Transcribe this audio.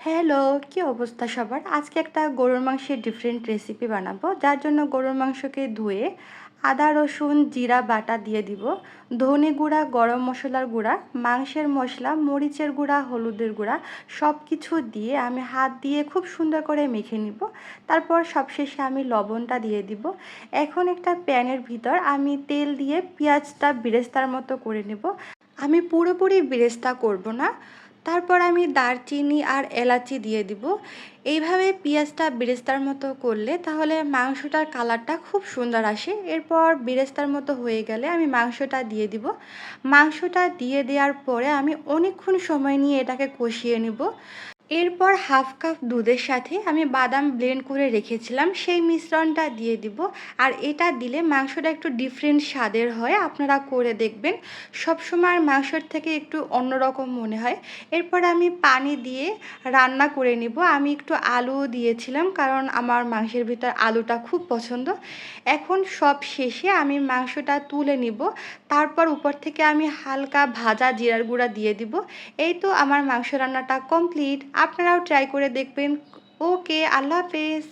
Hello, কি অবস্থা সবার? আজকে একটা গরুর মাংসের ডিফারেন্ট রেসিপি বানাবো। যার জন্য গরুর মাংসকে ধুয়ে আদা, রসুন, জিরা বাটা দিয়ে দিব। ধনে গুঁড়া, গরম মশলার গুঁড়া, মাংসের মশলা, মরিচের গুঁড়া, হলুদের গুঁড়া সব কিছু দিয়ে আমি হাত দিয়ে খুব সুন্দর করে মেখে নিব। তারপর সবশেষে আমি লবণটা দিয়ে দিব। এখন একটা প্যানের ভিতর আমি তেল দিয়ে পেঁয়াজটা বেরেস্তার মতো করে নেব। আমি পুরোপুরি বেরেস্তা করব না। তারপর আমি দারচিনি আর এলাচি দিয়ে দিব। এইভাবে পেঁয়াজটা বেরেস্তার মতো করলে তাহলে মাংসটার কালারটা খুব সুন্দর আসে। এরপর বেরেস্তার মতো হয়ে গেলে আমি মাংসটা দিয়ে দিব। মাংসটা দিয়ে দেওয়ার পরে আমি অনেকক্ষণ সময় নিয়ে এটাকে কষিয়ে নেব। এরপর হাফ কাপ দুধের সাথে আমি বাদাম ব্লেন্ড করে রেখেছিলাম সেই মিশ্রণটা দিয়ে দিব। আর এটা দিলে মাংসটা একটু ডিফারেন্ট স্বাদের হয়, আপনারা করে দেখবেন। সবসময় মাংসের থেকে একটু অন্যরকম মনে হয়। এরপর আমি পানি দিয়ে রান্না করে নিব। আমি একটু আলুও দিয়েছিলাম কারণ আমার মাংসের ভিতর আলুটা খুব পছন্দ। এখন সব শেষে আমি মাংসটা তুলে নিব। তারপর উপর থেকে আমি হালকা ভাজা জিরার গুঁড়া দিয়ে দিব। এই তো আমার মাংস রান্নাটা কমপ্লিট। আপনারাও ট্রাই করে দেখবেন। ওকে, আল্লাহ হাফেজ।